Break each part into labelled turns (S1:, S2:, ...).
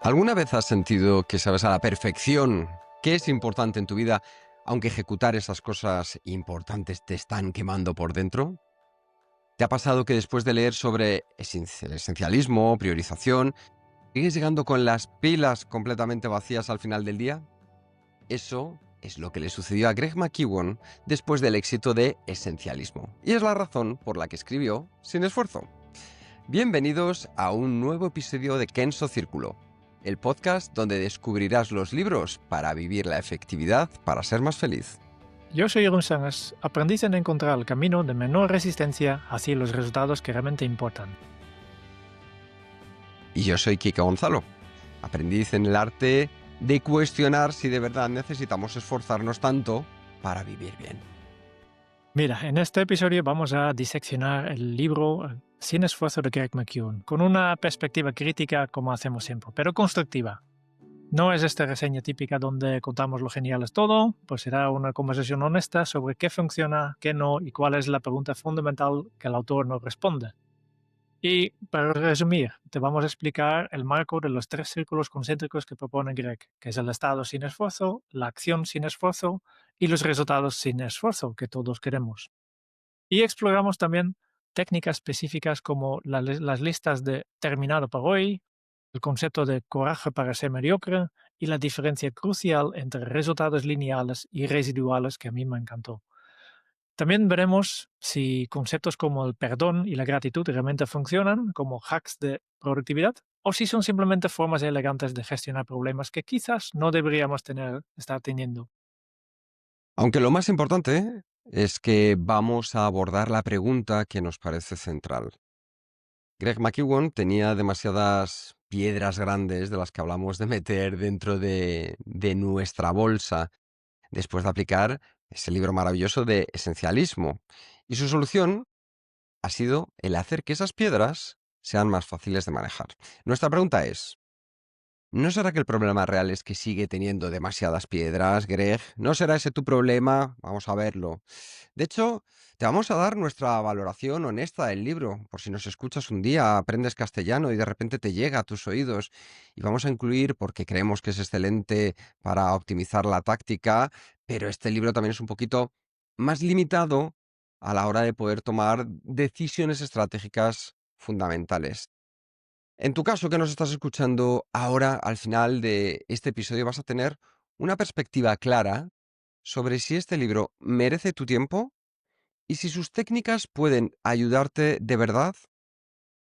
S1: ¿Alguna vez has sentido que sabes a la perfección qué es importante en tu vida, aunque ejecutar esas cosas importantes te están quemando por dentro? ¿Te ha pasado que después de leer sobre el esencialismo, priorización, sigues llegando con las pilas completamente vacías al final del día? Eso es lo que le sucedió a Greg McKeown después del éxito de Esencialismo. Y es la razón por la que escribió Sin esfuerzo. Bienvenidos a un nuevo episodio de Kenso Círculo, el podcast donde descubrirás los libros para vivir la efectividad para ser más feliz.
S2: Yo soy Jeroen Sangers, aprendiz en encontrar el camino de menor resistencia hacia los resultados que realmente importan.
S1: Y yo soy Kike Gonzalo, aprendiz en el arte de cuestionar si de verdad necesitamos esforzarnos tanto para vivir bien.
S2: Mira, en este episodio vamos a diseccionar el libro Sin esfuerzo de Greg McKeown, con una perspectiva crítica como hacemos siempre, pero constructiva. No es esta reseña típica donde contamos lo genial es todo, pues será una conversación honesta sobre qué funciona, qué no y cuál es la pregunta fundamental que el autor nos responde. Y para resumir, te vamos a explicar el marco de los 3 círculos concéntricos que propone Greg, que es el estado sin esfuerzo, la acción sin esfuerzo y los resultados sin esfuerzo que todos queremos. Y exploramos también técnicas específicas como las listas de terminado por hoy, el concepto de coraje para ser mediocre y la diferencia crucial entre resultados lineales y residuales que a mí me encantó. También veremos si conceptos como el perdón y la gratitud realmente funcionan como hacks de productividad o si son simplemente formas elegantes de gestionar problemas que quizás no deberíamos estar teniendo.
S1: Aunque lo más importante es que vamos a abordar la pregunta que nos parece central. Greg McKeown tenía demasiadas piedras grandes de las que hablamos de meter dentro de nuestra bolsa después de aplicar ese libro maravilloso de Esencialismo. Y su solución ha sido el hacer que esas piedras sean más fáciles de manejar. Nuestra pregunta es, ¿no será que el problema real es que sigue teniendo demasiadas piedras, Greg? ¿No será ese tu problema? Vamos a verlo. De hecho, te vamos a dar nuestra valoración honesta del libro, por si nos escuchas un día, aprendes castellano y de repente te llega a tus oídos. Y vamos a incluir, porque creemos que es excelente para optimizar la táctica, pero este libro también es un poquito más limitado a la hora de poder tomar decisiones estratégicas fundamentales. En tu caso, que nos estás escuchando ahora, al final de este episodio, vas a tener una perspectiva clara sobre si este libro merece tu tiempo y si sus técnicas pueden ayudarte de verdad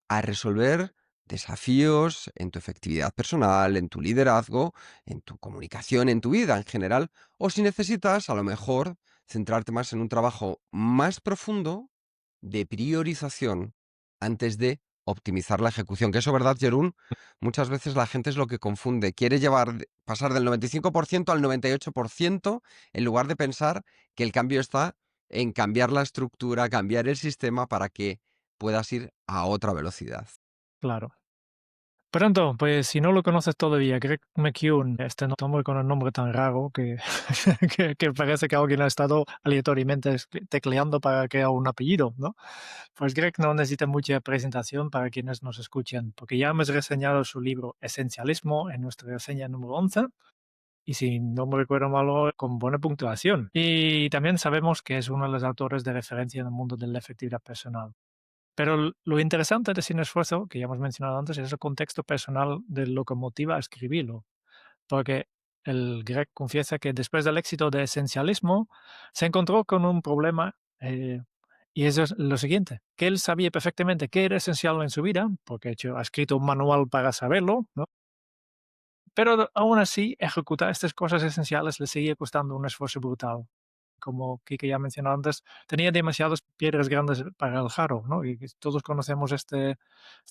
S1: a resolver desafíos en tu efectividad personal, en tu liderazgo, en tu comunicación, en tu vida en general, o si necesitas a lo mejor centrarte más en un trabajo más profundo de priorización antes de optimizar la ejecución. Que eso, ¿verdad, Jerún? Muchas veces la gente es lo que confunde. Quiere pasar del 95% al 98% en lugar de pensar que el cambio está en cambiar la estructura, cambiar el sistema para que puedas ir a otra velocidad.
S2: Claro. Pronto, pues si no lo conoces todavía, Greg McKeown, este hombre con un nombre tan raro que, que parece que alguien ha estado aleatoriamente tecleando para crear un apellido, ¿no? Pues Greg no necesita mucha presentación para quienes nos escuchen, porque ya hemos reseñado su libro Esencialismo en nuestra reseña número 11, y si no me recuerdo mal, con buena puntuación. Y también sabemos que es uno de los autores de referencia en el mundo de la efectividad personal. Pero lo interesante de Sin esfuerzo, que ya hemos mencionado antes, es el contexto personal de lo que motiva a escribirlo. Porque el Greg confiesa que después del éxito de Esencialismo se encontró con un problema, y eso es lo siguiente, que él sabía perfectamente qué era esencial en su vida, porque de hecho ha escrito un manual para saberlo, ¿no? Pero aún así, ejecutar estas cosas esenciales le seguía costando un esfuerzo brutal. Como Kike ya mencionó antes, tenía demasiadas piedras grandes para el jarro, ¿no? Y que todos conocemos esta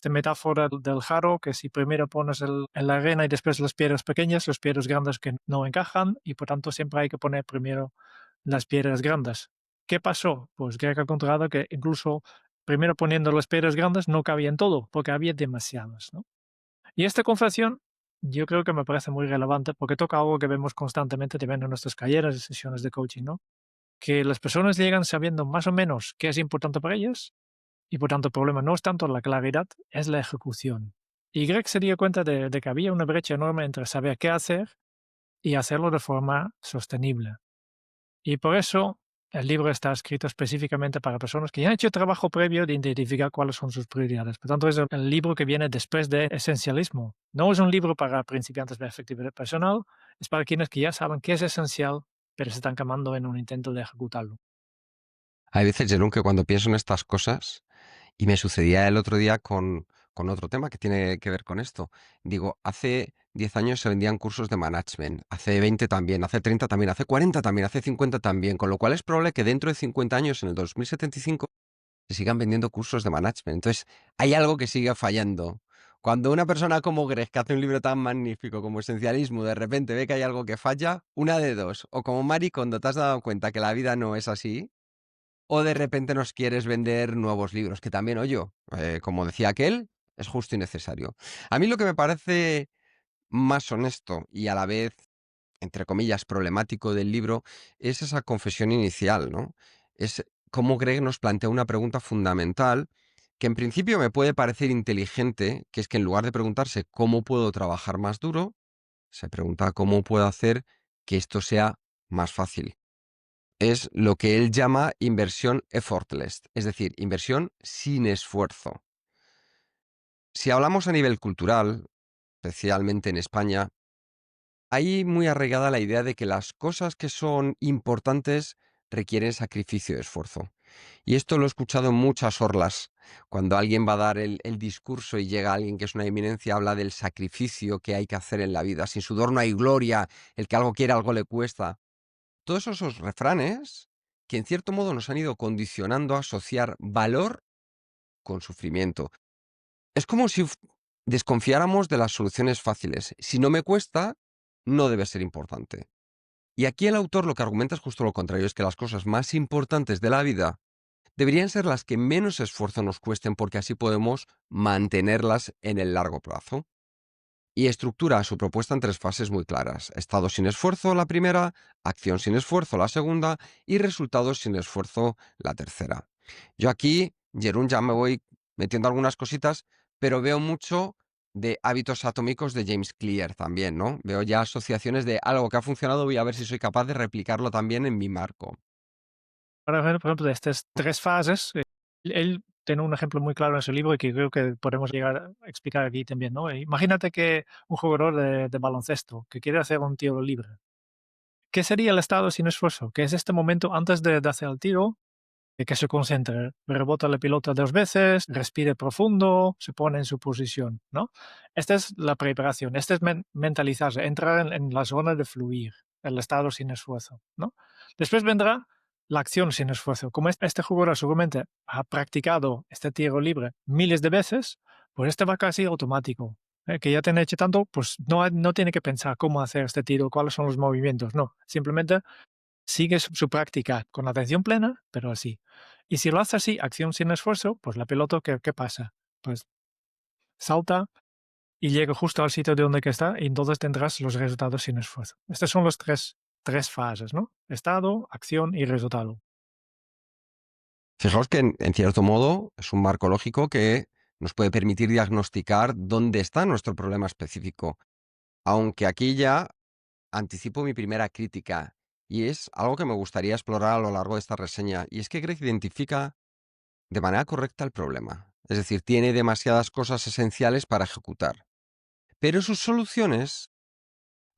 S2: metáfora del jarro, que si primero pones la arena y después las piedras pequeñas, las piedras grandes que no encajan, y por tanto siempre hay que poner primero las piedras grandes. ¿Qué pasó? Pues Greg ha encontrado que incluso primero poniendo las piedras grandes no cabía en todo, porque había demasiadas, ¿no? Y esta confesión yo creo que me parece muy relevante porque toca algo que vemos constantemente también en nuestras carreras y sesiones de coaching, ¿no? Que las personas llegan sabiendo más o menos qué es importante para ellas y por tanto el problema no es tanto la claridad, es la ejecución. Y Greg se dio cuenta de que había una brecha enorme entre saber qué hacer y hacerlo de forma sostenible. Y por eso el libro está escrito específicamente para personas que ya han hecho trabajo previo de identificar cuáles son sus prioridades. Por tanto, es el libro que viene después de Esencialismo. No es un libro para principiantes de efectividad personal, es para quienes que ya saben qué es esencial, pero se están quemando en un intento de ejecutarlo.
S1: Hay veces, Jerón, que cuando pienso en estas cosas, y me sucedía el otro día con otro tema que tiene que ver con esto. Digo, hace 10 años se vendían cursos de management, hace 20 también, hace 30 también, hace 40 también, hace 50 también, con lo cual es probable que dentro de 50 años, en el 2075, se sigan vendiendo cursos de management. Entonces, hay algo que sigue fallando. Cuando una persona como Greg, que hace un libro tan magnífico como Esencialismo, de repente ve que hay algo que falla, una de dos. O como Marie Kondo te has dado cuenta que la vida no es así, o de repente nos quieres vender nuevos libros, que también, oye, como decía aquel, es justo y necesario. A mí lo que me parece más honesto y a la vez, entre comillas, problemático del libro es esa confesión inicial, ¿no? Es cómo Greg nos plantea una pregunta fundamental que en principio me puede parecer inteligente, que es que en lugar de preguntarse cómo puedo trabajar más duro, se pregunta cómo puedo hacer que esto sea más fácil. Es lo que él llama inversión effortless, es decir, inversión sin esfuerzo. Si hablamos a nivel cultural, especialmente en España, hay muy arraigada la idea de que las cosas que son importantes requieren sacrificio y esfuerzo. Y esto lo he escuchado en muchas orlas. Cuando alguien va a dar el discurso y llega alguien que es una eminencia, habla del sacrificio que hay que hacer en la vida. Sin sudor no hay gloria, el que algo quiere algo le cuesta. Todos esos refranes que en cierto modo nos han ido condicionando a asociar valor con sufrimiento. Es como si desconfiáramos de las soluciones fáciles. Si no me cuesta, no debe ser importante. Y aquí el autor lo que argumenta es justo lo contrario, es que las cosas más importantes de la vida deberían ser las que menos esfuerzo nos cuesten porque así podemos mantenerlas en el largo plazo. Y estructura su propuesta en tres fases muy claras. Estado sin esfuerzo, la primera; acción sin esfuerzo, la segunda; y resultados sin esfuerzo, la tercera. Yo aquí, Jerún, ya me voy metiendo algunas cositas, pero veo mucho de hábitos atómicos de James Clear también, ¿no? Veo ya asociaciones de algo que ha funcionado, voy a ver si soy capaz de replicarlo también en mi marco.
S2: Para ver, por ejemplo, de estas tres fases, él tiene un ejemplo muy claro en su libro y que creo que podemos llegar a explicar aquí también, ¿no? Imagínate que un jugador de baloncesto que quiere hacer un tiro libre. ¿Qué sería el estado sin esfuerzo? Que es este momento antes de hacer el tiro, de que se concentre, rebota la pelota 2 veces, respire profundo, se pone en su posición, ¿no? Esta es la preparación, este es mentalizarse, entrar en la zona de fluir, el estado sin esfuerzo, ¿no? Después vendrá la acción sin esfuerzo. Como este jugador seguramente ha practicado este tiro libre miles de veces, pues este va casi automático. Que ya tiene hecho tanto, pues no tiene que pensar cómo hacer este tiro, cuáles son los movimientos, no. Simplemente sigue su práctica con atención plena, pero así. Y si lo hace así, acción sin esfuerzo, pues la pelota, ¿qué pasa? Pues salta y llega justo al sitio de donde que está y entonces tendrás los resultados sin esfuerzo. Estas son las tres fases, ¿no? Estado, acción y resultado.
S1: Fijaos que en cierto modo es un marco lógico que nos puede permitir diagnosticar dónde está nuestro problema específico. Aunque aquí ya anticipo mi primera crítica, y es algo que me gustaría explorar a lo largo de esta reseña, y es que Greg identifica de manera correcta el problema. Es decir, tiene demasiadas cosas esenciales para ejecutar. Pero sus soluciones,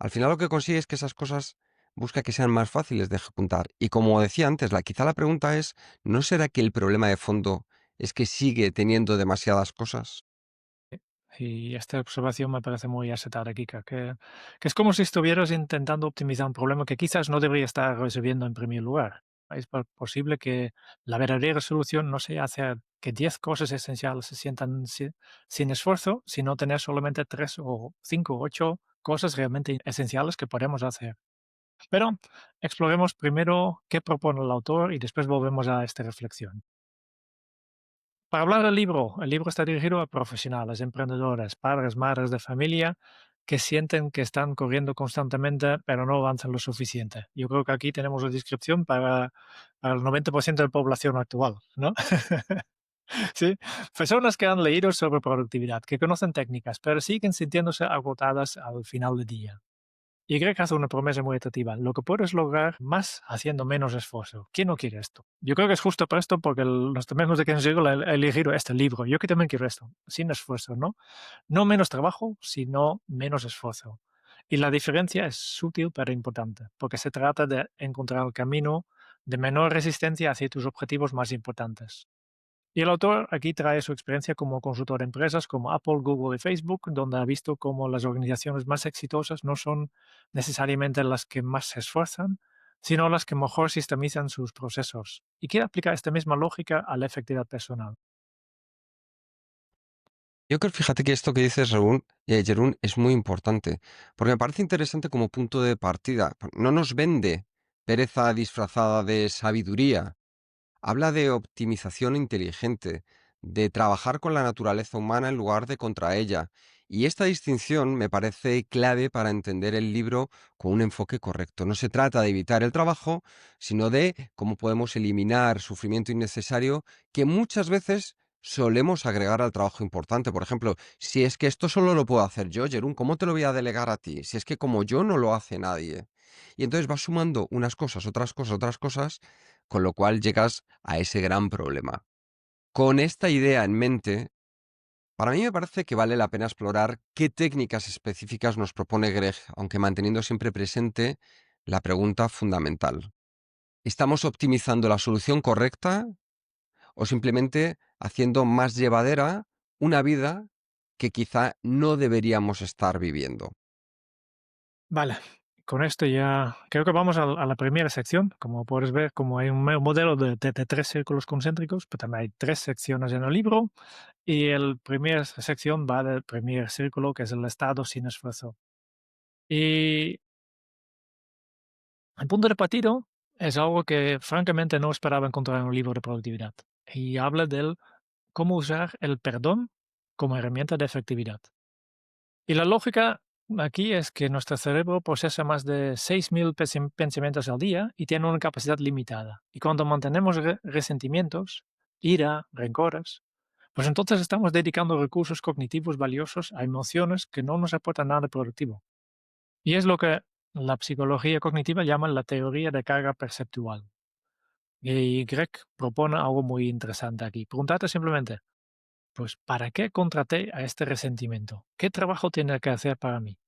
S1: al final lo que consigue es que esas cosas busca que sean más fáciles de ejecutar. Y como decía antes, quizá la pregunta es, ¿no será que el problema de fondo es que sigue teniendo demasiadas cosas?
S2: Y esta observación me parece muy acertada, Kika, que es como si estuvieras intentando optimizar un problema que quizás no debería estar resolviendo en primer lugar. Es posible que la verdadera solución no sea hacer que 10 cosas esenciales se sientan sin esfuerzo, sino tener solamente 3 o 5 o 8 cosas realmente esenciales que podemos hacer. Pero exploremos primero qué propone el autor y después volvemos a esta reflexión. Para hablar del libro, el libro está dirigido a profesionales, emprendedores, padres, madres de familia que sienten que están corriendo constantemente, pero no avanzan lo suficiente. Yo creo que aquí tenemos la descripción para el 90% de la población actual, ¿no? Sí, personas que han leído sobre productividad, que conocen técnicas, pero siguen sintiéndose agotadas al final del día. Y Greg hace una promesa muy atractiva. Lo que puedes lograr más haciendo menos esfuerzo. ¿Quién no quiere esto? Yo creo que es justo para esto porque los miembros de Ken Siegel han elegido este libro. Yo que también quiero esto, sin esfuerzo, ¿no? No menos trabajo, sino menos esfuerzo. Y la diferencia es sutil pero importante, porque se trata de encontrar el camino de menor resistencia hacia tus objetivos más importantes. Y el autor aquí trae su experiencia como consultor de empresas como Apple, Google y Facebook, donde ha visto cómo las organizaciones más exitosas no son necesariamente las que más se esfuerzan, sino las que mejor sistemizan sus procesos. Y quiere aplicar esta misma lógica a la efectividad personal.
S1: Yo creo, fíjate que esto que dices, Jeroen, es muy importante, porque me parece interesante como punto de partida. No nos vende pereza disfrazada de sabiduría. Habla de optimización inteligente, de trabajar con la naturaleza humana en lugar de contra ella. Y esta distinción me parece clave para entender el libro con un enfoque correcto. No se trata de evitar el trabajo, sino de cómo podemos eliminar sufrimiento innecesario que muchas veces solemos agregar al trabajo importante. Por ejemplo, si es que esto solo lo puedo hacer yo, Jerún, ¿cómo te lo voy a delegar a ti? Si es que como yo no lo hace nadie. Y entonces vas sumando unas cosas, otras cosas, con lo cual llegas a ese gran problema. Con esta idea en mente, para mí me parece que vale la pena explorar qué técnicas específicas nos propone Greg, aunque manteniendo siempre presente la pregunta fundamental. ¿Estamos optimizando la solución correcta o simplemente haciendo más llevadera una vida que quizá no deberíamos estar viviendo?
S2: Vale, con esto ya creo que vamos a la primera sección. Como puedes ver, como hay un modelo de tres círculos concéntricos, pero también hay tres secciones en el libro. Y la primera sección va del primer círculo, que es el estado sin esfuerzo. Y el punto de partida es algo que francamente no esperaba encontrar en un libro de productividad. Y habla del cómo usar el perdón como herramienta de efectividad. Y la lógica aquí es que nuestro cerebro procesa más de 6.000 pensamientos al día y tiene una capacidad limitada. Y cuando mantenemos resentimientos, ira, rencores, pues entonces estamos dedicando recursos cognitivos valiosos a emociones que no nos aportan nada productivo. Y es lo que la psicología cognitiva llama la teoría de carga perceptual. Y Greg propone algo muy interesante aquí. Pregúntate simplemente, pues, ¿para qué contraté a este resentimiento? ¿Qué trabajo tiene que hacer para mí?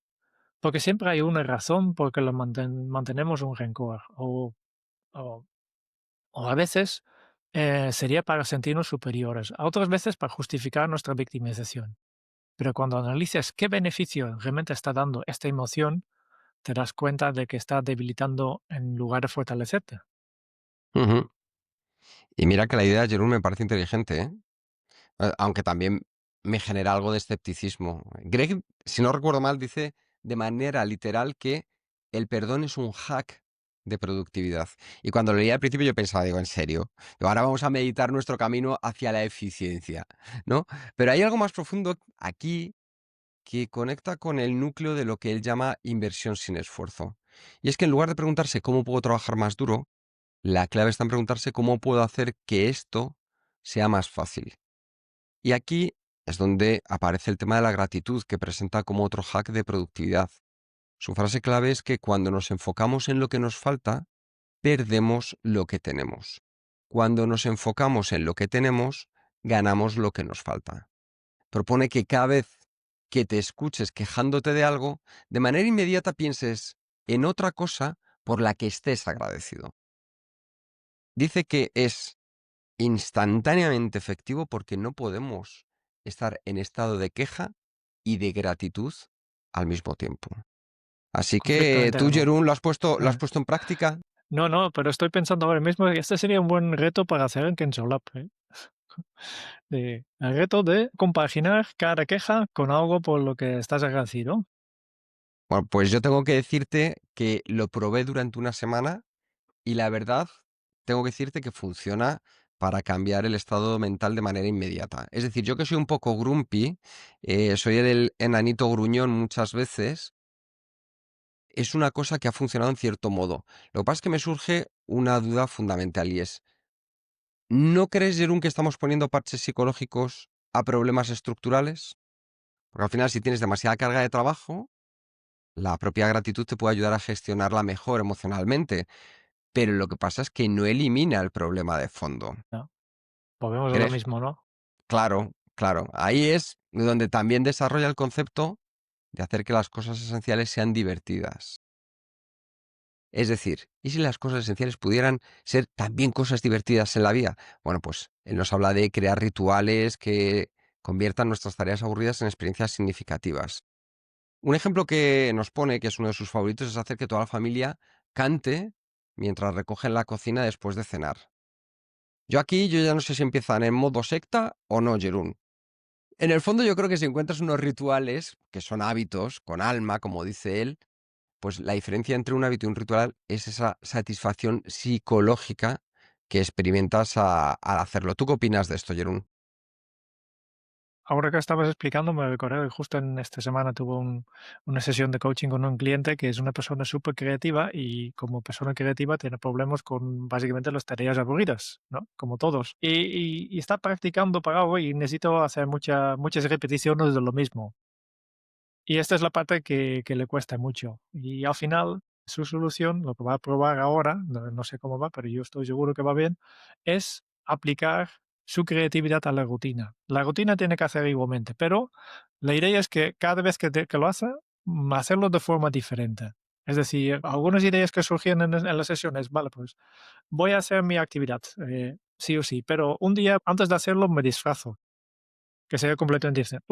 S2: Porque siempre hay una razón por que lo mantenemos un rencor. O, o a veces sería para sentirnos superiores. A otras veces para justificar nuestra victimización. Pero cuando analices qué beneficio realmente está dando esta emoción, te das cuenta de que está debilitando en lugar de fortalecerte.
S1: Ujú. Y mira que la idea, Jerún, me parece inteligente, ¿eh? Aunque también me genera algo de escepticismo. Greg, si no recuerdo mal, dice de manera literal que el perdón es un hack de productividad. Y cuando lo leí al principio yo pensaba, digo, ¿en serio? Digo, ahora vamos a meditar nuestro camino hacia la eficiencia, ¿no? Pero hay algo más profundo aquí que conecta con el núcleo de lo que él llama inversión sin esfuerzo. Y es que en lugar de preguntarse cómo puedo trabajar más duro, la clave está en preguntarse cómo puedo hacer que esto sea más fácil. Y aquí es donde aparece el tema de la gratitud que presenta como otro hack de productividad. Su frase clave es que cuando nos enfocamos en lo que nos falta, perdemos lo que tenemos. Cuando nos enfocamos en lo que tenemos, ganamos lo que nos falta. Propone que cada vez que te escuches quejándote de algo, de manera inmediata pienses en otra cosa por la que estés agradecido. Dice que es instantáneamente efectivo porque no podemos estar en estado de queja y de gratitud al mismo tiempo. Así que
S2: Completamente de
S1: tú,
S2: acuerdo.
S1: Jerún, lo has
S2: Eh,
S1: puesto en práctica.
S2: No, no, pero estoy pensando ahora mismo que este sería un buen reto para hacer en Kensolab, ¿eh? El reto de compaginar cada queja con algo por lo que estás agradecido.
S1: Bueno, pues yo tengo que decirte que lo probé durante una semana y la verdad, tengo que decirte que funciona para cambiar el estado mental de manera inmediata. Es decir, yo que soy un poco grumpy, soy el enanito gruñón muchas veces, es una cosa que ha funcionado en cierto modo. Lo que pasa es que me surge una duda fundamental y es, ¿No crees, Jerún, que estamos poniendo parches psicológicos a problemas estructurales? Porque al final, si tienes demasiada carga de trabajo, la propia gratitud te puede ayudar a gestionarla mejor emocionalmente, pero lo que pasa es que no elimina el problema de fondo.
S2: ¿no? Volvemos a lo
S1: Greg,
S2: mismo, ¿no?
S1: claro, claro. Ahí es donde también desarrolla el concepto de hacer que las cosas esenciales sean divertidas. Es decir, ¿y si las cosas esenciales pudieran ser también cosas divertidas en la vida? Bueno, pues él nos habla de crear rituales que conviertan nuestras tareas aburridas en experiencias significativas. Un ejemplo que nos pone, que es uno de sus favoritos, es hacer que toda la familia cante mientras recogen la cocina después de cenar. Yo ya no sé si empiezan en modo secta o no, Jerún. En el fondo yo creo que si encuentras unos rituales, que son hábitos, con alma, como dice él, pues la diferencia entre un hábito y un ritual es esa satisfacción psicológica que experimentas al hacerlo. ¿Tú qué opinas de esto, Jerún?
S2: Ahora que estabas explicando, me recordé que justo en esta semana tuve una sesión de coaching con un cliente que es una persona súper creativa y como persona creativa tiene problemas con básicamente las tareas aburridas, ¿no? Como todos. Y está practicando para algo y necesito hacer muchas repeticiones de lo mismo. Y esta es la parte que le cuesta mucho. Y al final, su solución, lo que va a probar ahora, no sé cómo va, pero yo estoy seguro que va bien, es aplicar su creatividad a la rutina. La rutina tiene que hacer igualmente, pero la idea es que cada vez que lo hace, hacerlo de forma diferente. Es decir, algunas ideas que surgían en las sesiones, vale, pues voy a hacer mi actividad, sí o sí, pero un día antes de hacerlo me disfrazo, que sea completamente diferente.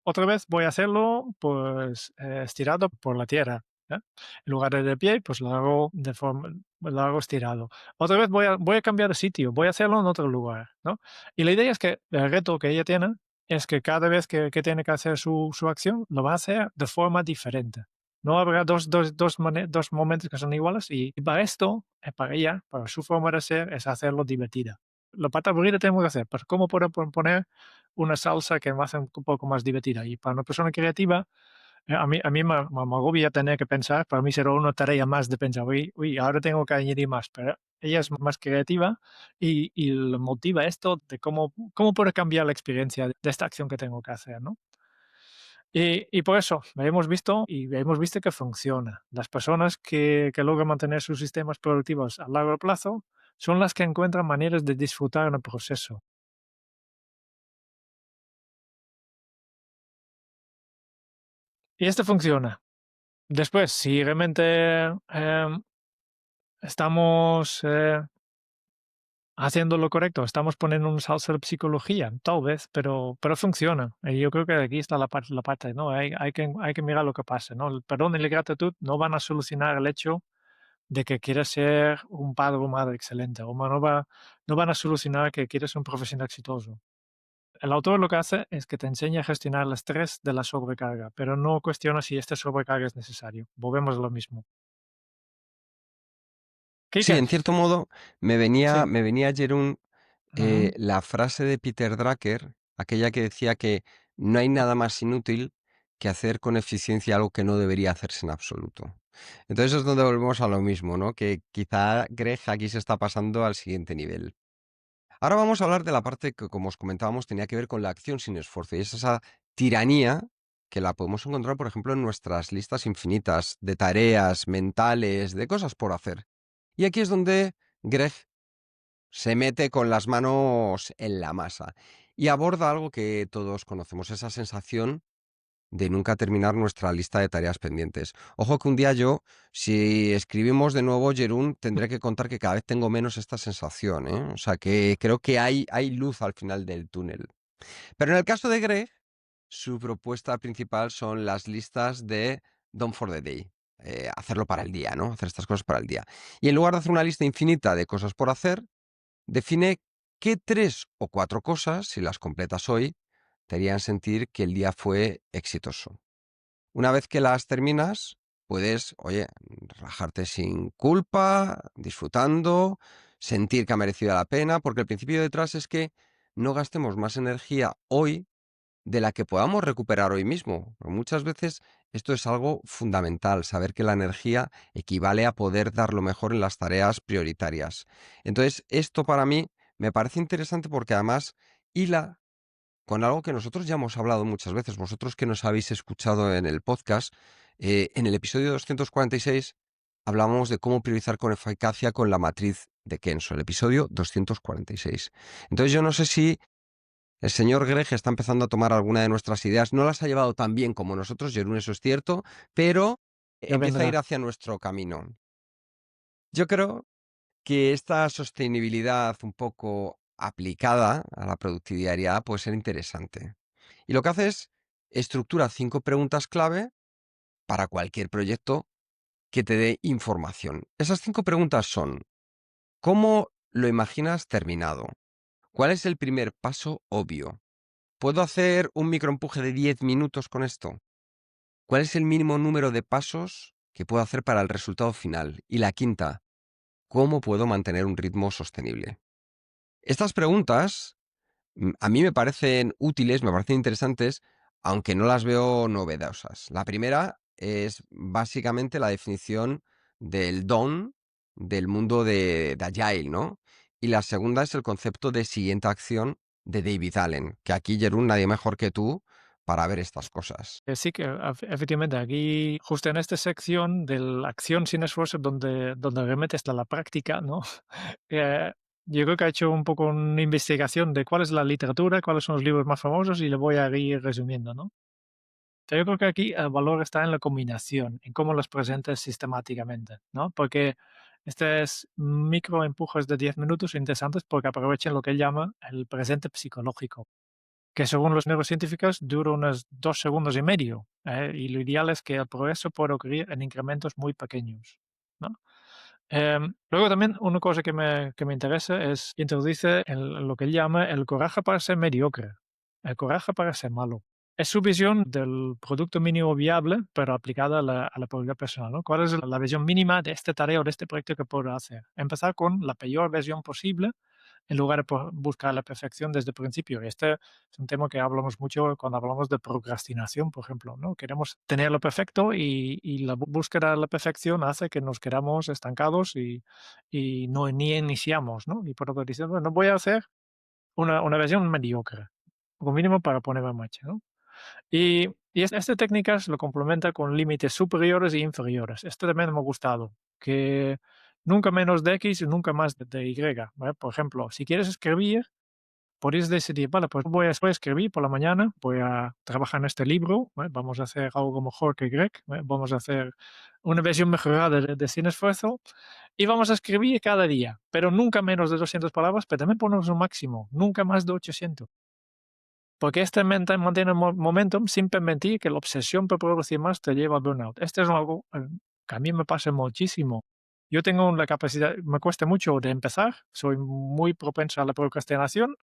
S2: Otra vez voy a hacerlo, pues, estirado por la tierra, ¿eh? En lugar de pie, pues lo hago estirado. Otra vez voy a cambiar de sitio, voy a hacerlo en otro lugar, ¿no? Y la idea es que el reto que ella tiene es que cada vez que tiene que hacer su acción, lo va a hacer de forma diferente. No habrá dos momentos que son iguales y para esto, para ella, para su forma de ser, es hacerlo divertida. La parte aburrida tenemos que hacer, pero ¿cómo puedo poner una salsa que me hace un poco más divertida? Y para una persona creativa, a mí me agobia tener que pensar, para mí será una tarea más de pensar, uy, ahora tengo que añadir más, pero ella es más creativa y le motiva esto de cómo puedo cambiar la experiencia de esta acción que tengo que hacer, ¿no? Y por eso hemos visto que funciona. Las personas que logran mantener sus sistemas productivos a largo plazo son las que encuentran maneras de disfrutar en el proceso. Y esto funciona. Después, si realmente estamos haciendo lo correcto, estamos poniendo un salsa de psicología, tal vez, pero funciona. Y yo creo que aquí está la parte, ¿no? Hay que mirar lo que pasa, ¿no? El perdón y la gratitud no van a solucionar el hecho de que quieres ser un padre o madre excelente, o no van a solucionar que quieres un profesional exitoso. El autor lo que hace es que te enseña a gestionar el estrés de la sobrecarga, pero no cuestiona si esta sobrecarga es necesario. Volvemos a lo mismo.
S1: Sí,
S2: Quique,
S1: en cierto modo
S2: sí.
S1: me venía, Jerún,
S2: Ujú.
S1: la frase de Peter Drucker, aquella que decía que no hay nada más inútil que hacer con eficiencia algo que no debería hacerse en absoluto. Entonces es donde volvemos a lo mismo, ¿no? Que quizá Greg aquí se está pasando al siguiente nivel. Ahora vamos a hablar de la parte que, como os comentábamos, tenía que ver con la acción sin esfuerzo. Y es esa tiranía que la podemos encontrar, por ejemplo, en nuestras listas infinitas de tareas mentales, de cosas por hacer. Y aquí es donde Greg se mete con las manos en la masa y aborda algo que todos conocemos, esa sensación de nunca terminar nuestra lista de tareas pendientes. Ojo que un día yo, si escribimos de nuevo, Jerún, tendré que contar que cada vez tengo menos esta sensación, ¿eh? O sea que creo que hay luz al final del túnel. Pero en el caso de Greg, su propuesta principal son las listas de Done for the Day. Hacerlo para el día, ¿no? Hacer estas cosas para el día. Y en lugar de hacer una lista infinita de cosas por hacer, define qué 3 o 4 cosas, si las completas hoy, te harían sentir que el día fue exitoso. Una vez que las terminas, puedes, oye, relajarte sin culpa, disfrutando, sentir que ha merecido la pena, porque el principio detrás es que no gastemos más energía hoy de la que podamos recuperar hoy mismo. Pero muchas veces esto es algo fundamental, saber que la energía equivale a poder dar lo mejor en las tareas prioritarias. Entonces, esto para mí me parece interesante porque además hila con algo que nosotros ya hemos hablado muchas veces. Vosotros que nos habéis escuchado en el podcast, en el episodio 246 hablamos de cómo priorizar con eficacia con la matriz de Kenso, el episodio 246. Entonces yo no sé si el señor Greg está empezando a tomar alguna de nuestras ideas. No las ha llevado tan bien como nosotros, Jerún, eso es cierto, pero
S2: Ya
S1: empieza a ir
S2: vendrá.
S1: hacia nuestro camino. Yo creo que esta sostenibilidad un poco aplicada a la productividad diaria puede ser interesante. Y lo que hace es estructura 5 preguntas clave para cualquier proyecto que te dé información. Esas 5 preguntas son: ¿cómo lo imaginas terminado? ¿Cuál es el primer paso obvio? ¿Puedo hacer un microempuje de 10 minutos con esto? ¿Cuál es el mínimo número de pasos que puedo hacer para el resultado final? Y la quinta, ¿cómo puedo mantener un ritmo sostenible? Estas preguntas a mí me parecen útiles, me parecen interesantes, aunque no las veo novedosas. La primera es básicamente la definición del don del mundo de Agile, ¿no? Y la segunda es el concepto de siguiente acción de David Allen, que aquí, Jerún, nadie mejor que tú para ver estas cosas.
S2: Sí que efectivamente, aquí, justo en esta sección de la acción sin esfuerzo, donde realmente está la práctica, ¿no? Eh, yo creo que ha hecho un poco una investigación de cuál es la literatura, cuáles son los libros más famosos y le voy a ir resumiendo, ¿no? Pero yo creo que aquí el valor está en la combinación, en cómo los presentes sistemáticamente, ¿no? Porque estos micro empujes de 10 minutos son interesantes porque aprovechan lo que él llama el presente psicológico, que según los neurocientíficos dura unos 2 segundos y medio, y lo ideal es que el progreso pueda ocurrir en incrementos muy pequeños, ¿no? Luego también una cosa que me interesa es introduce lo que él llama el coraje para ser mediocre, el coraje para ser malo. Es su visión del producto mínimo viable, pero aplicada a la productividad personal, ¿no? ¿Cuál es la visión mínima de esta tarea o de este proyecto que puedo hacer? Empezar con la peor versión posible en lugar de buscar la perfección desde el principio. Este es un tema que hablamos mucho cuando hablamos de procrastinación, por ejemplo, ¿no? Queremos tener lo perfecto y la búsqueda de la perfección hace que nos quedamos estancados y no ni iniciamos, ¿no? Y por lo que dicen, bueno, voy a hacer una versión mediocre, como mínimo para ponerme en marcha, ¿no? Y estas técnicas lo complementa con límites superiores e inferiores. Esto también me ha gustado, que nunca menos de X y nunca más de Y, ¿vale? Por ejemplo, si quieres escribir, podéis decidir, vale, pues voy a escribir por la mañana, voy a trabajar en este libro, ¿vale? Vamos a hacer algo mejor que Greg, ¿vale? Vamos a hacer una versión mejorada de Sin Esfuerzo y vamos a escribir cada día, pero nunca menos de 200 palabras, pero también ponemos un máximo, nunca más de 800. Porque este mantiene el momentum sin permitir que la obsesión por producir más te lleve al burnout. Este es algo que a mí me pasa muchísimo. Yo tengo la capacidad, me cuesta mucho de empezar, soy muy propenso a la procrastinación,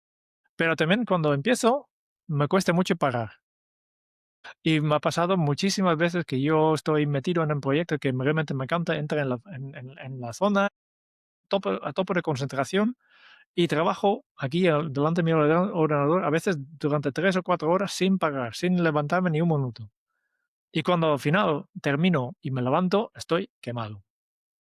S2: pero también cuando empiezo, me cuesta mucho parar. Y me ha pasado muchísimas veces que yo estoy metido en un proyecto que realmente me encanta, entra en la zona, a tope de concentración, y trabajo aquí delante de mi ordenador a veces durante 3 o 4 horas sin parar, sin levantarme ni un minuto. Y cuando al final termino y me levanto, estoy quemado,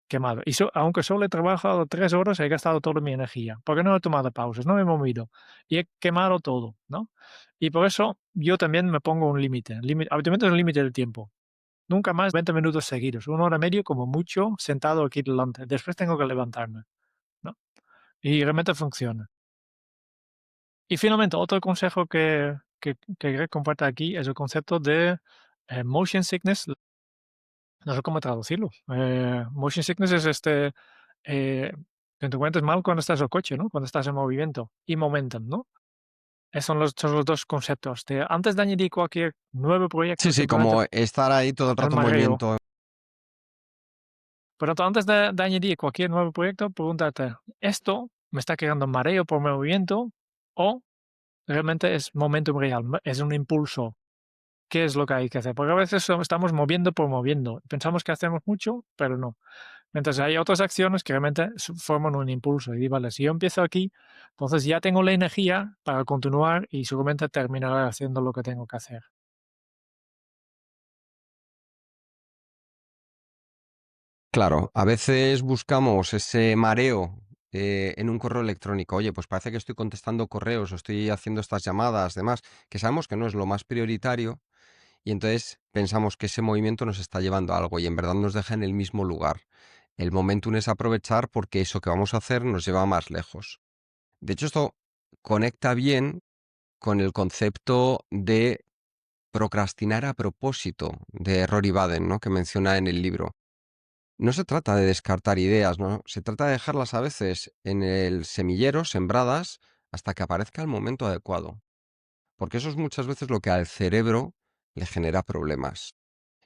S2: quemado. Y aunque solo he trabajado 3 horas, he gastado toda mi energía, porque no he tomado pausas, no me he movido y he quemado todo, ¿no? Y por eso yo también me pongo un límite. Habitualmente es un límite de tiempo. Nunca más 20 minutos seguidos, 1 hora y media como mucho sentado aquí delante. Después tengo que levantarme, ¿no? Y realmente funciona. Y finalmente, otro consejo que Greg comparte aquí es el concepto de motion sickness. No sé cómo traducirlo. Motion sickness es que te encuentres mal cuando estás en el coche, ¿no? Cuando estás en movimiento. Y momentum, ¿no? Esos son los dos conceptos. Antes de añadir cualquier nuevo proyecto,
S1: Sí, sí,
S2: simplemente
S1: como estar ahí todo el
S2: el
S1: rato en
S2: mareo.
S1: movimiento.
S2: Por lo tanto, antes de añadir cualquier nuevo proyecto, pregúntate, ¿esto me está creando mareo por movimiento o realmente es momentum real? ¿Es un impulso? ¿Qué es lo que hay que hacer? Porque a veces estamos moviendo por moviendo. Pensamos que hacemos mucho, pero no. Mientras hay otras acciones que realmente forman un impulso. Y vale, si yo empiezo aquí, entonces ya tengo la energía para continuar y seguramente terminaré haciendo lo que tengo que hacer.
S1: Claro, a veces buscamos ese mareo en un correo electrónico. Oye, pues parece que estoy contestando correos o estoy haciendo estas llamadas, demás, que sabemos que no es lo más prioritario y entonces pensamos que ese movimiento nos está llevando a algo y en verdad nos deja en el mismo lugar. El momentum es aprovechar porque eso que vamos a hacer nos lleva más lejos. De hecho, esto conecta bien con el concepto de procrastinar a propósito de Rory Baden, ¿no? Que menciona en el libro. No se trata de descartar ideas, ¿no? Se trata de dejarlas a veces en el semillero, sembradas, hasta que aparezca el momento adecuado. Porque eso es muchas veces lo que al cerebro le genera problemas.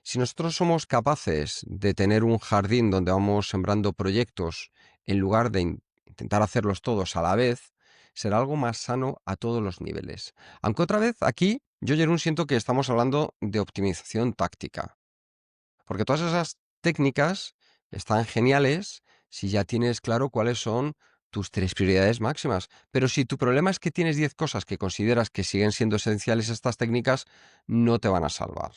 S1: Si nosotros somos capaces de tener un jardín donde vamos sembrando proyectos en lugar de intentar hacerlos todos a la vez, será algo más sano a todos los niveles. Aunque otra vez aquí yo, Jerún, siento que estamos hablando de optimización táctica. Porque todas esas técnicas están geniales si ya tienes claro cuáles son tus 3 prioridades máximas. Pero si tu problema es que tienes 10 cosas que consideras que siguen siendo esenciales, estas técnicas no te van a salvar.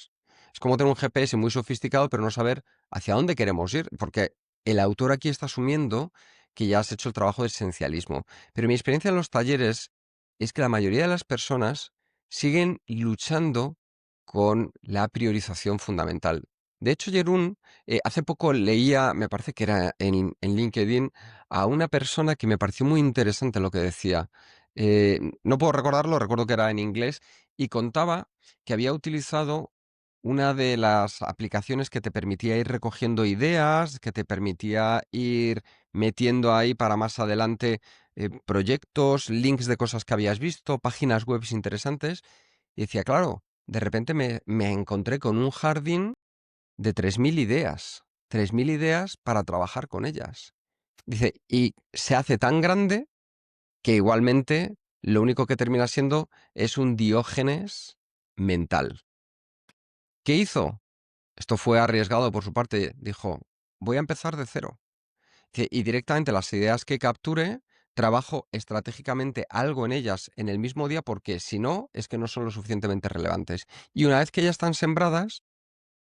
S1: Es como tener un GPS muy sofisticado, pero no saber hacia dónde queremos ir, porque el autor aquí está asumiendo que ya has hecho el trabajo de esencialismo. Pero mi experiencia en los talleres es que la mayoría de las personas siguen luchando con la priorización fundamental. De hecho, Jerún, hace poco leía, me parece que era en LinkedIn, a una persona que me pareció muy interesante lo que decía. No puedo recordarlo, recuerdo que era en inglés, y contaba que había utilizado una de las aplicaciones que te permitía ir recogiendo ideas, que te permitía ir metiendo ahí para más adelante proyectos, links de cosas que habías visto, páginas web interesantes. Y decía, claro, de repente me encontré con un jardín de 3.000 ideas para trabajar con ellas. Dice, y se hace tan grande que igualmente lo único que termina siendo es un Diógenes mental. ¿Qué hizo? Esto fue arriesgado por su parte. Dijo, voy a empezar de cero. Y directamente las ideas que capture, trabajo estratégicamente algo en ellas en el mismo día porque si no, es que no son lo suficientemente relevantes. Y una vez que ya están sembradas,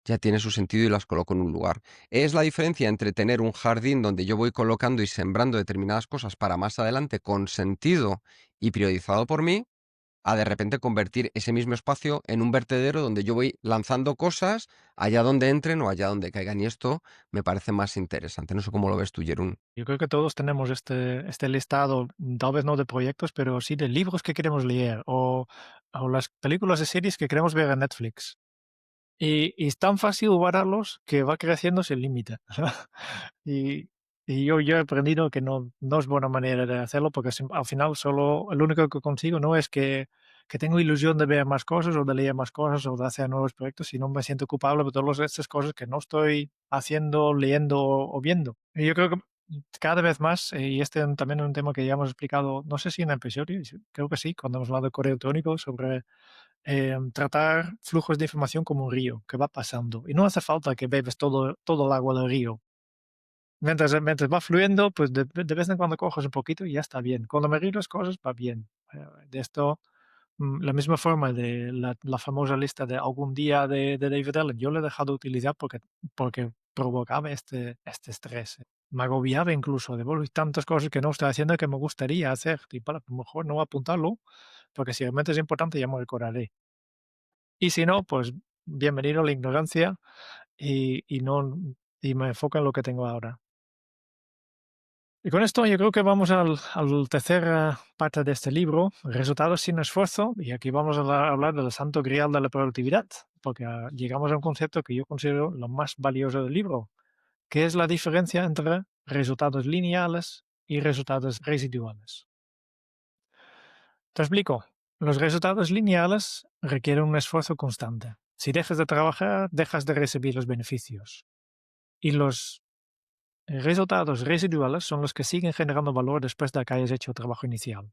S1: ya tiene su sentido y las coloco en un lugar. Es la diferencia entre tener un jardín donde yo voy colocando y sembrando determinadas cosas para más adelante con sentido y priorizado por mí, a de repente convertir ese mismo espacio en un vertedero donde yo voy lanzando cosas allá donde entren o allá donde caigan. Y esto me parece más interesante. No sé cómo lo ves tú, Jerún.
S2: Yo creo que todos tenemos este listado, tal vez no de proyectos, pero sí de libros que queremos leer o las películas y series que queremos ver en Netflix. Y es tan fácil guardarlos que va creciendo sin límite. Y, y yo he aprendido que no es buena manera de hacerlo porque al final solo lo único que consigo no es que tengo ilusión de ver más cosas o de leer más cosas o de hacer nuevos proyectos, sino me siento culpable por todas estas cosas que no estoy haciendo, leyendo o viendo. Y yo creo que cada vez más, y también es un tema que ya hemos explicado, no sé si en el episodio, creo que sí, cuando hemos hablado de correo electrónico, sobre tratar flujos de información como un río que va pasando. Y no hace falta que bebes todo el agua del río. Mientras va fluyendo, pues de vez en cuando coges un poquito y ya está bien. Cuando me río las cosas, va bien. De esto, la misma forma de la famosa lista de algún día de David Allen, yo lo he dejado de utilizar porque provocaba este estrés. Me agobiaba incluso de, bueno, hay tantas cosas que no estoy haciendo que me gustaría hacer. Y para, a lo mejor no voy a apuntarlo, porque si realmente es importante ya me recordaré. Y si no, pues bienvenido a la ignorancia y no y me enfoco en lo que tengo ahora. Y con esto yo creo que vamos al tercera parte de este libro, Resultados sin esfuerzo, y aquí vamos a hablar del santo grial de la productividad, porque llegamos a un concepto que yo considero lo más valioso del libro, que es la diferencia entre resultados lineales y resultados residuales. Te explico. Los resultados lineales requieren un esfuerzo constante. Si dejas de trabajar, dejas de recibir los beneficios. Y los resultados residuales son los que siguen generando valor después de que hayas hecho el trabajo inicial,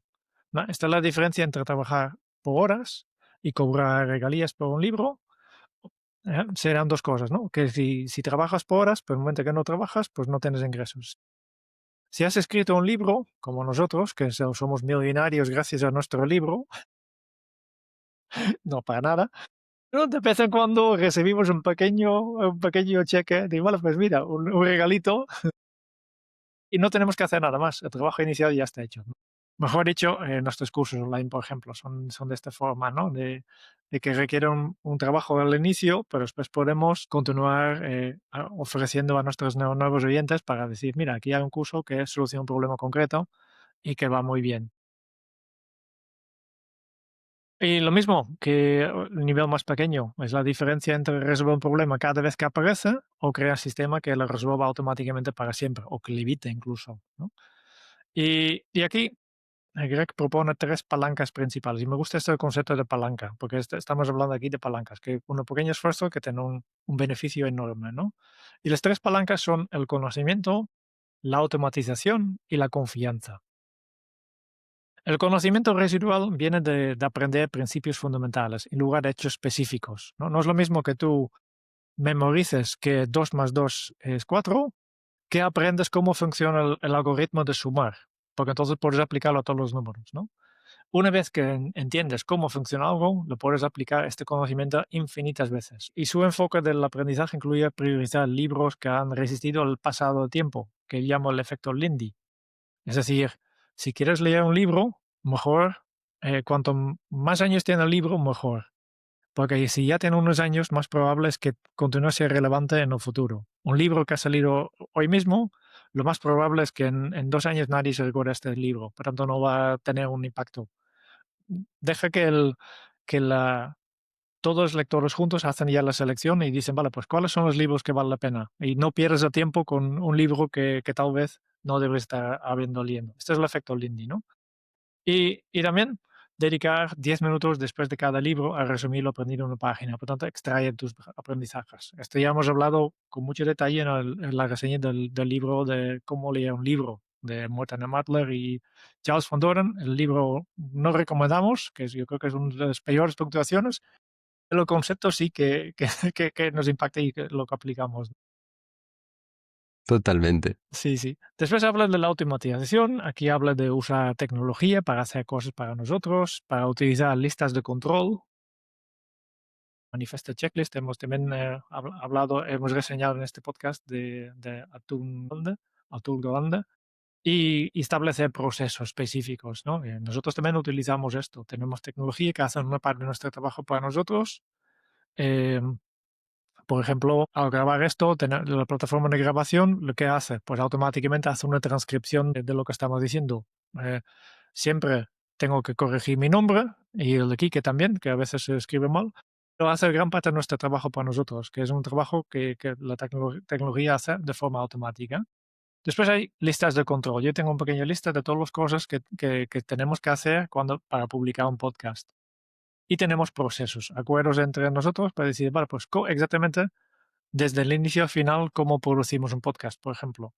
S2: ¿no? Esta es la diferencia entre trabajar por horas y cobrar regalías por un libro. Serán dos cosas, ¿no? Que si trabajas por horas, pero en el momento que no trabajas, pues no tienes ingresos. Si has escrito un libro, como nosotros, que somos millonarios gracias a nuestro libro, no para nada, pero de vez en cuando recibimos un pequeño cheque, digo, bueno, pues mira, un regalito y no tenemos que hacer nada más. El trabajo inicial ya está hecho, ¿no? Mejor dicho, nuestros cursos online, por ejemplo, son de esta forma, ¿no? De que requieren un trabajo al inicio, pero después podemos continuar ofreciendo a nuestros nuevos oyentes para decir, mira, aquí hay un curso que soluciona un problema concreto y que va muy bien. Y lo mismo que el nivel más pequeño, es la diferencia entre resolver un problema cada vez que aparece o crear un sistema que lo resuelva automáticamente para siempre o que le evite incluso, ¿no? Y aquí Greg propone tres palancas principales y me gusta este concepto de palanca porque estamos hablando aquí de palancas, que un pequeño esfuerzo que tiene un beneficio enorme, ¿no? Y las tres palancas son el conocimiento, la automatización y la confianza. El conocimiento residual viene de aprender principios fundamentales en lugar de hechos específicos, ¿no? No es lo mismo que tú memorices que 2 más 2 es 4, que aprendes cómo funciona el algoritmo de sumar, porque entonces puedes aplicarlo a todos los números, ¿no? Una vez que entiendes cómo funciona algo, lo puedes aplicar este conocimiento infinitas veces. Y su enfoque del aprendizaje incluye priorizar libros que han resistido al pasado del tiempo, que llamo el efecto Lindy. Es decir, si quieres leer un libro, mejor, cuanto más años tiene el libro, mejor. Porque si ya tiene unos años, más probable es que continúe a ser relevante en el futuro. Un libro que ha salido hoy mismo, lo más probable es que en 2 años nadie se recuerde este libro, por tanto no va a tener un impacto. Deja que todos los lectores juntos hacen ya la selección y dicen, vale, pues ¿cuáles son los libros que valen la pena? Y no pierdes el tiempo con un libro que tal vez no debes estar habiendo leyendo. Este es el efecto Lindy, ¿no? Y también dedicar 10 minutos después de cada libro a resumir lo aprendido en una página. Por tanto, extraer tus aprendizajes. Esto ya hemos hablado con mucho detalle en la reseña del libro de cómo leer un libro de Morten Matler y Charles von Doren. El libro no recomendamos, yo creo que es una de las peores puntuaciones, pero el concepto sí que nos impacta y que lo que aplicamos.
S1: Totalmente.
S2: Sí, sí. Después habla de la automatización. Aquí habla de usar tecnología para hacer cosas para nosotros, para utilizar listas de control. Manifesto Checklist. Hemos también hablado, hemos reseñado en este podcast de Atul Gawande y establecer procesos específicos, ¿no? Nosotros también utilizamos esto. Tenemos tecnología que hace una parte de nuestro trabajo para nosotros. em, Por ejemplo, al grabar esto, la plataforma de grabación, ¿lo que hace? Pues automáticamente hace una transcripción de lo que estamos diciendo. Eh, Siempre tengo que corregir mi nombre y el de Quique también, que a veces se escribe mal, pero hace gran parte de nuestro trabajo para nosotros, que es un trabajo que la tecnología hace de forma automática. Después hay listas de control. Yo tengo una pequeña lista de todas las cosas que tenemos que hacer para publicar un podcast. Y tenemos procesos, acuerdos entre nosotros para decir, vale, pues exactamente desde el inicio al final cómo producimos un podcast, por ejemplo.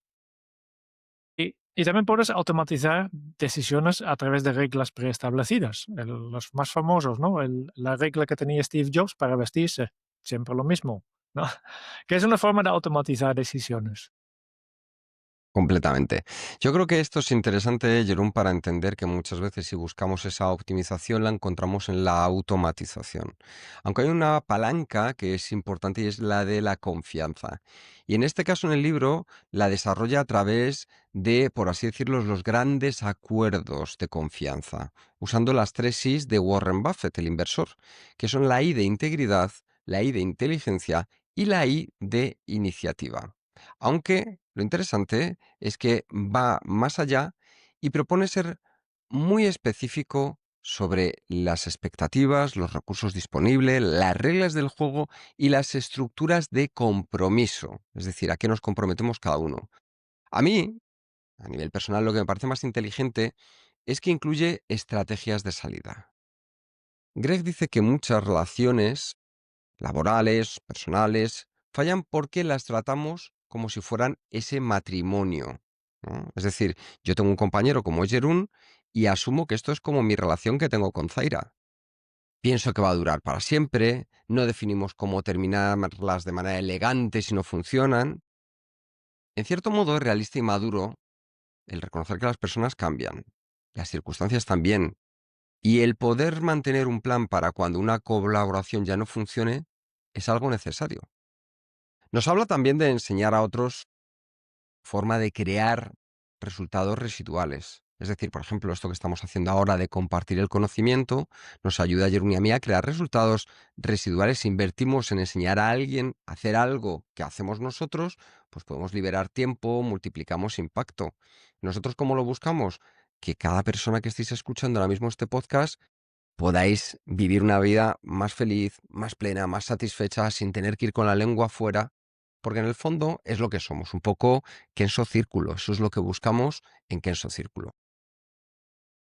S2: Y también puedes automatizar decisiones a través de reglas preestablecidas. Los más famosos, ¿no? La regla que tenía Steve Jobs para vestirse, siempre lo mismo, ¿no? Que es una forma de automatizar decisiones.
S1: Completamente. Yo creo que esto es interesante, Jerón, para entender que muchas veces si buscamos esa optimización la encontramos en la automatización. Aunque hay una palanca que es importante y es la de la confianza. Y en este caso en el libro la desarrolla a través de, por así decirlo, los grandes acuerdos de confianza, usando las 3 Is de Warren Buffett, el inversor, que son la I de integridad, la I de inteligencia y la I de iniciativa. Aunque lo interesante es que va más allá y propone ser muy específico sobre las expectativas, los recursos disponibles, las reglas del juego y las estructuras de compromiso, es decir, a qué nos comprometemos cada uno. A mí, a nivel personal, lo que me parece más inteligente es que incluye estrategias de salida. Greg dice que muchas relaciones laborales, personales, fallan porque las tratamos como si fueran ese matrimonio, ¿no? Es decir, yo tengo un compañero como es Jerún y asumo que esto es como mi relación que tengo con Zaira. Pienso que va a durar para siempre, no definimos cómo terminarlas de manera elegante si no funcionan. En cierto modo es realista y maduro el reconocer que las personas cambian, las circunstancias también, y el poder mantener un plan para cuando una colaboración ya no funcione es algo necesario. Nos habla también de enseñar a otros forma de crear resultados residuales. Es decir, por ejemplo, esto que estamos haciendo ahora de compartir el conocimiento nos ayuda a Jerún y a mí a crear resultados residuales. Si invertimos en enseñar a alguien a hacer algo que hacemos nosotros, pues podemos liberar tiempo, multiplicamos impacto. ¿Nosotros cómo lo buscamos? Que cada persona que estéis escuchando ahora mismo este podcast podáis vivir una vida más feliz, más plena, más satisfecha, sin tener que ir con la lengua afuera, porque en el fondo es lo que somos, un poco Kenso Círculo. Eso es lo que buscamos en Kenso Círculo.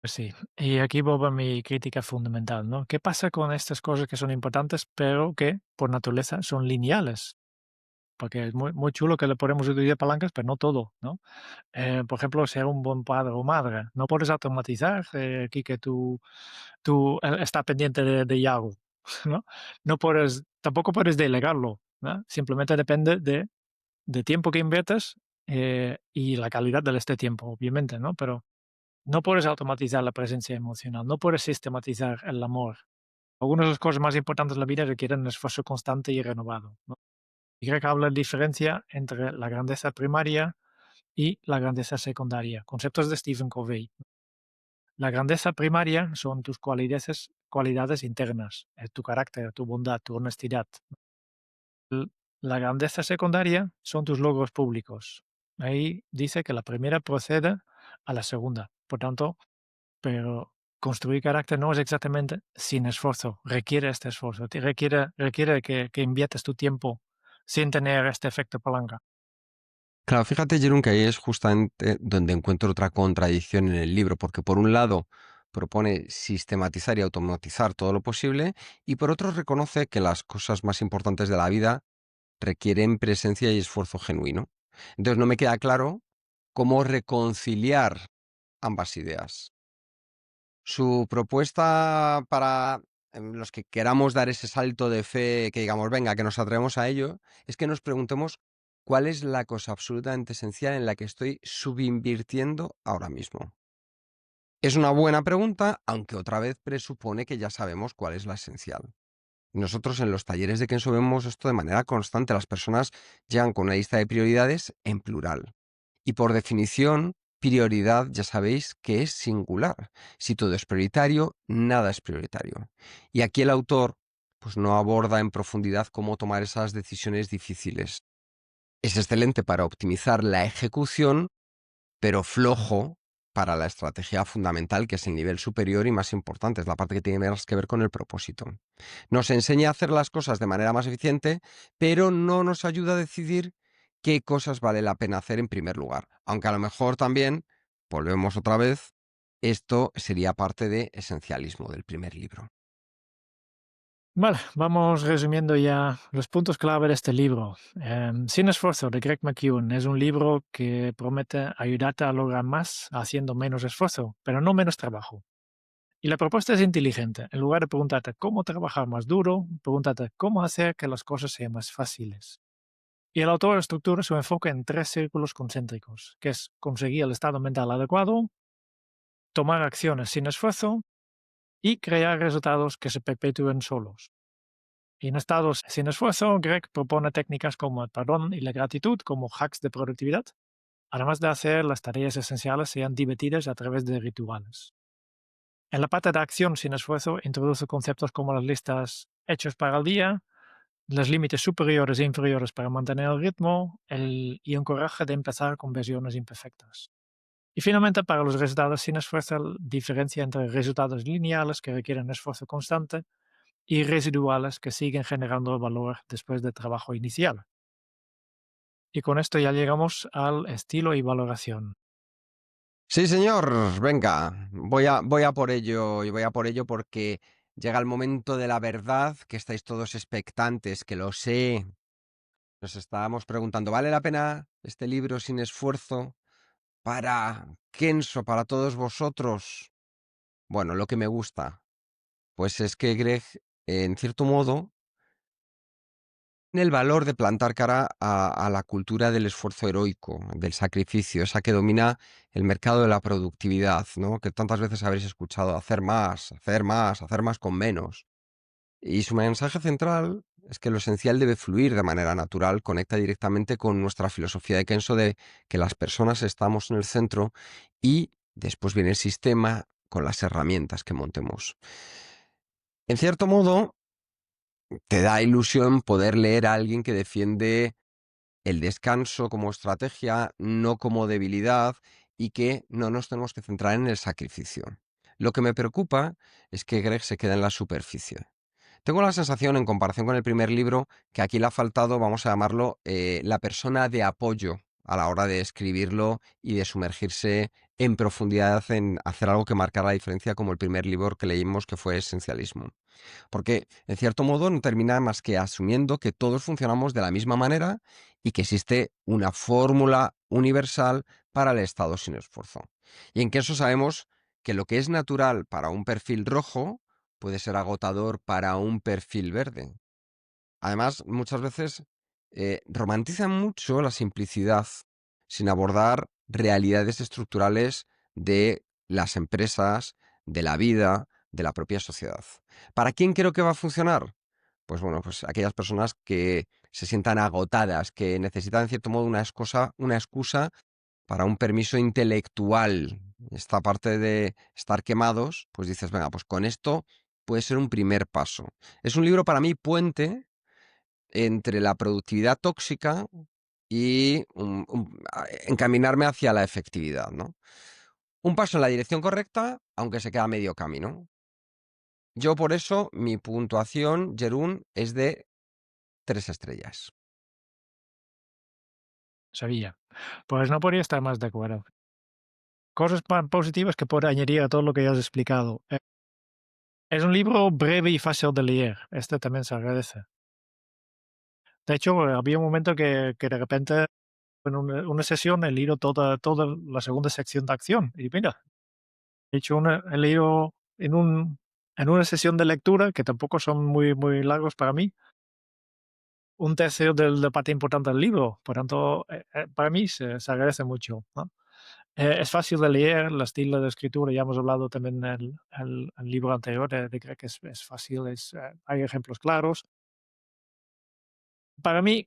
S2: Pues sí, y aquí vuelvo a mi crítica fundamental, ¿no? ¿Qué pasa con estas cosas que son importantes, pero que por naturaleza son lineales? Porque es muy chulo que le podemos utilizar palancas, pero no todo, ¿no? Por ejemplo, ser un buen padre o madre. No puedes automatizar aquí que tú está pendiente de Yago, ¿no? No puedes, tampoco puedes delegarlo, ¿no? Simplemente depende de tiempo que inviertes y la calidad de este tiempo, obviamente, ¿no? Pero no puedes automatizar la presencia emocional, no puedes sistematizar el amor. Algunas de las cosas más importantes de la vida requieren un esfuerzo constante y renovado, ¿no? Y creo que habla de diferencia entre la grandeza primaria y la grandeza secundaria, conceptos de Stephen Covey. La grandeza primaria son tus cualidades internas, tu carácter, tu bondad, tu honestidad. La grandeza secundaria son tus logros públicos. Ahí dice que la primera procede a la segunda. Por tanto, pero construir carácter no es exactamente sin esfuerzo, requiere este esfuerzo, requiere que inviertas tu tiempo sin tener este efecto palanca.
S1: Claro, fíjate, Jerún, que ahí es justamente donde encuentro otra contradicción en el libro, porque por un lado propone sistematizar y automatizar todo lo posible, y por otro reconoce que las cosas más importantes de la vida requieren presencia y esfuerzo genuino. Entonces no me queda claro cómo reconciliar ambas ideas. Su propuesta para los que queramos dar ese salto de fe, que digamos, venga, que nos atrevemos a ello, es que nos preguntemos cuál es la cosa absolutamente esencial en la que estoy subinvirtiendo ahora mismo. Es una buena pregunta, aunque otra vez presupone que ya sabemos cuál es la esencial. Nosotros en los talleres de Kenso vemos esto de manera constante. Las personas llegan con una lista de prioridades en plural. Y por definición, prioridad ya sabéis que es singular. Si todo es prioritario, nada es prioritario. Y aquí el autor pues no aborda en profundidad cómo tomar esas decisiones difíciles. Es excelente para optimizar la ejecución, pero flojo para la estrategia fundamental, que es el nivel superior y más importante, es la parte que tiene más que ver con el propósito. Nos enseña a hacer las cosas de manera más eficiente, pero no nos ayuda a decidir qué cosas vale la pena hacer en primer lugar. Aunque a lo mejor también, volvemos otra vez, esto sería parte de esencialismo del primer libro.
S2: Vale, vamos resumiendo ya los puntos clave de este libro. Sin esfuerzo, de Greg McKeown, es un libro que promete ayudarte a lograr más haciendo menos esfuerzo, pero no menos trabajo. Y la propuesta es inteligente. En lugar de preguntarte cómo trabajar más duro, pregúntate cómo hacer que las cosas sean más fáciles. Y el autor estructura su enfoque en tres círculos concéntricos, que es conseguir el estado mental adecuado, tomar acciones sin esfuerzo y crear resultados que se perpetúen solos. Y en estados sin esfuerzo, Greg propone técnicas como el perdón y la gratitud como hacks de productividad, además de hacer las tareas esenciales sean divertidas a través de rituales. En la parte de acción sin esfuerzo, introduce conceptos como las listas hechos para el día, los límites superiores e inferiores para mantener el ritmo y un coraje de empezar con versiones imperfectas. Y finalmente, para los resultados sin esfuerzo, diferencia entre resultados lineales que requieren esfuerzo constante y residuales que siguen generando valor después del trabajo inicial. Y con esto ya llegamos al estilo y valoración.
S1: Sí, señor, venga, voy a por ello y voy a por ello porque llega el momento de la verdad, que estáis todos expectantes, que lo sé. Nos estábamos preguntando, ¿vale la pena este libro sin esfuerzo para Kenso, para todos vosotros? Bueno, lo que me gusta, pues es que Greg, en cierto modo, tiene el valor de plantar cara a la cultura del esfuerzo heroico, del sacrificio, esa que domina el mercado de la productividad, ¿no? Que tantas veces habréis escuchado hacer más, hacer más, hacer más con menos. Y su mensaje central es que lo esencial debe fluir de manera natural, conecta directamente con nuestra filosofía de Kenso de que las personas estamos en el centro y después viene el sistema con las herramientas que montemos. En cierto modo, te da ilusión poder leer a alguien que defiende el descanso como estrategia, no como debilidad, y que no nos tenemos que centrar en el sacrificio. Lo que me preocupa es que Greg se queda en la superficie. Tengo la sensación, en comparación con el primer libro, que aquí le ha faltado, vamos a llamarlo, la persona de apoyo a la hora de escribirlo y de sumergirse en profundidad en hacer algo que marcara la diferencia, como el primer libro que leímos, que fue Esencialismo. Porque, en cierto modo, no termina más que asumiendo que todos funcionamos de la misma manera y que existe una fórmula universal para el estado sin esfuerzo. Y en que eso sabemos que lo que es natural para un perfil rojo puede ser agotador para un perfil verde. Además, muchas veces romantizan mucho la simplicidad sin abordar realidades estructurales de las empresas, de la vida, de la propia sociedad. ¿Para quién creo que va a funcionar? Pues bueno, pues aquellas personas que se sientan agotadas, que necesitan en cierto modo una excusa para un permiso intelectual. Esta parte de estar quemados, pues dices, venga, pues con esto puede ser un primer paso. Es un libro para mí puente entre la productividad tóxica y encaminarme hacia la efectividad, ¿no? Un paso en la dirección correcta, aunque se queda a medio camino. Yo por eso, mi puntuación, Jerún, es de 3 estrellas.
S2: Sabía. Pues no podría estar más de acuerdo. Cosas positivas que puedo añadir a todo lo que ya has explicado. Es un libro breve y fácil de leer. Este también se agradece. De hecho, había un momento que de repente en una sesión he leído toda la segunda sección de acción. Y mira, he leído en una sesión de lectura, que tampoco son muy largos para mí, un tercio de la parte importante del libro. Por tanto, para mí se agradece mucho, ¿no? Es fácil de leer, el estilo de escritura, ya hemos hablado también en el libro anterior de Greg, es fácil, hay ejemplos claros. Para mí,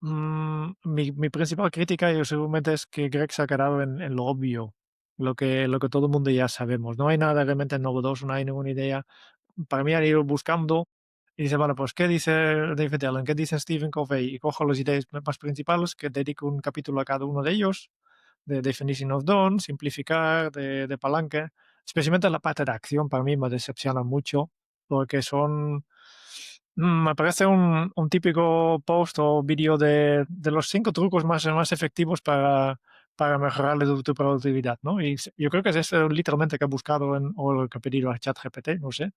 S2: mi principal crítica, seguramente, es que Greg se ha quedado en lo obvio, lo que todo el mundo ya sabemos. No hay nada realmente novedoso, no hay ninguna idea. Para mí han ido buscando y dice, bueno, pues, ¿qué dice David Allen? ¿Qué dice Stephen Covey? Y cojo las ideas más principales, que dedico un capítulo a cada uno de ellos, de Definition of Done, simplificar, de palanca. Especialmente la parte de acción, para mí me decepciona mucho, porque me parece un típico post o vídeo de los 5 trucos más efectivos para mejorar tu productividad, ¿no? Y yo creo que es eso literalmente que he buscado o que he pedido a ChatGPT, no sé.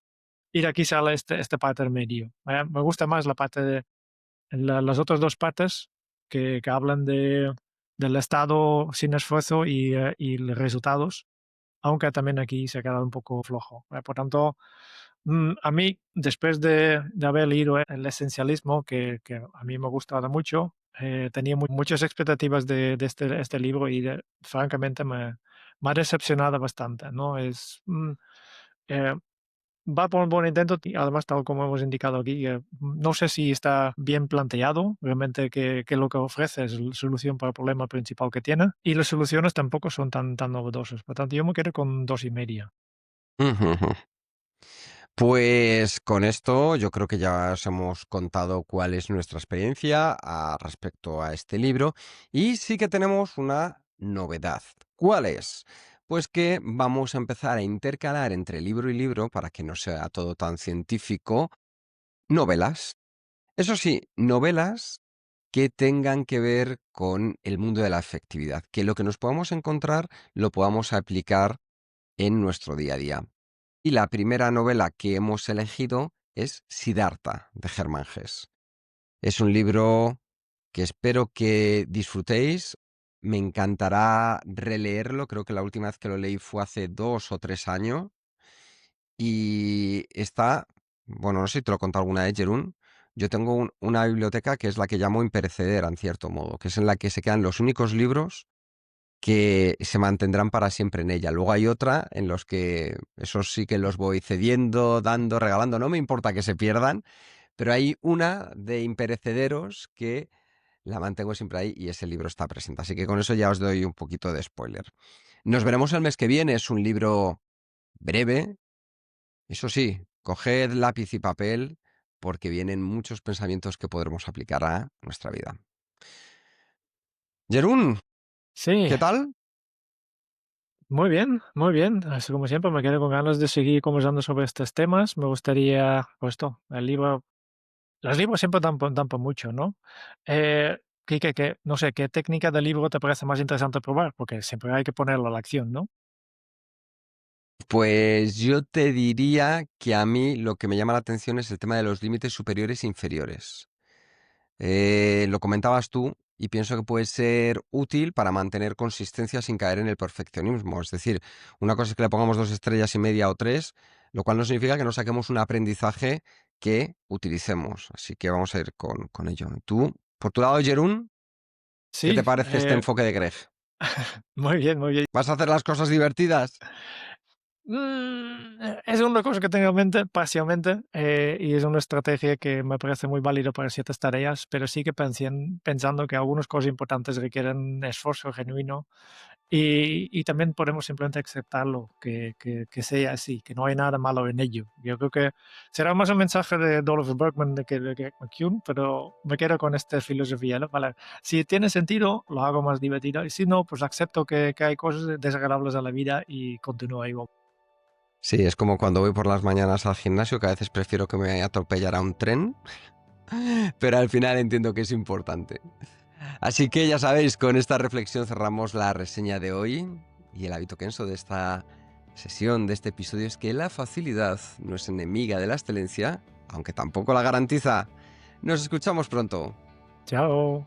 S2: Y de aquí sale este parte del medio. Me gusta más la parte las otras dos partes que hablan del estado sin esfuerzo y los resultados, aunque también aquí se ha quedado un poco flojo. Por tanto, a mí, después de haber leído el esencialismo, que a mí me ha gustado mucho, tenía muchas expectativas de este libro y francamente me ha decepcionado bastante, ¿no? Eh, Va por un buen intento y además, tal como hemos indicado aquí, no sé si está bien planteado realmente que lo que ofrece es la solución para el problema principal que tiene, y las soluciones tampoco son tan novedosas. Por tanto, yo me quedo con 2,5.
S1: Ujú, ujú. Pues con esto yo creo que ya os hemos contado cuál es nuestra experiencia respecto a este libro y sí que tenemos una novedad. ¿Cuál es? Pues que vamos a empezar a intercalar entre libro y libro, para que no sea todo tan científico, novelas. Eso sí, novelas que tengan que ver con el mundo de la afectividad, que lo que nos podamos encontrar lo podamos aplicar en nuestro día a día. Y la primera novela que hemos elegido es Siddhartha, de Germán Hesse. Es un libro que espero que disfrutéis. Me encantará releerlo. Creo que la última vez que lo leí fue hace 2 o 3 años. Y está, bueno, no sé si te lo he contado alguna vez, Jerún. Yo tengo una biblioteca que es la que llamo imperecedera, en cierto modo, que es en la que se quedan los únicos libros que se mantendrán para siempre en ella. Luego hay otra en los que esos sí que los voy cediendo, dando, regalando, no me importa que se pierdan, pero hay una de imperecederos que la mantengo siempre ahí y ese libro está presente. Así que con eso ya os doy un poquito de spoiler. Nos veremos el mes que viene. Es un libro breve. Eso sí, coged lápiz y papel porque vienen muchos pensamientos que podremos aplicar a nuestra vida. Jerún,
S2: Sí,
S1: ¿qué tal?
S2: muy bien, muy bien. Así como siempre, me quedo con ganas de seguir conversando sobre estos temas. Me gustaría, pues esto, el libro, los libros siempre dan pa mucho, ¿no? No sé, ¿qué técnica de libro te parece más interesante probar? Porque siempre hay que ponerlo a la acción, ¿no?
S1: Pues yo te diría que a mí lo que me llama la atención es el tema de los límites superiores e inferiores. Lo comentabas tú y pienso que puede ser útil para mantener consistencia sin caer en el perfeccionismo. Es decir, una cosa es que le pongamos 2,5 estrellas o 3, lo cual no significa que no saquemos un aprendizaje que utilicemos. Así que vamos a ir con ello. ¿Tú, por tu lado, Jerún, qué te
S2: Sí,
S1: parece este enfoque de Greg?
S2: muy bien, muy bien.
S1: ¿Vas a hacer las cosas divertidas?
S2: Es una cosa que tengo en mente parcialmente, y es una estrategia que me parece muy válida para ciertas tareas, pero sí que pensando que algunas cosas importantes requieren esfuerzo genuino y también podemos simplemente aceptarlo, que sea así, que no hay nada malo en ello. Yo creo que será más un mensaje de Dolores Bergman que de Greg McKeown, pero me quedo con esta filosofía, ¿no? Vale, si tiene sentido, lo hago más divertido, y si no, pues acepto que hay cosas desagradables a la vida y continúo igual.
S1: Sí, es como cuando voy por las mañanas al gimnasio, que a veces prefiero que me atropellara un tren, pero al final entiendo que es importante. Así que ya sabéis, con esta reflexión cerramos la reseña de hoy y el hábito Kenso de esta sesión, de este episodio, es que la facilidad no es enemiga de la excelencia, aunque tampoco la garantiza. Nos escuchamos pronto.
S2: Chao.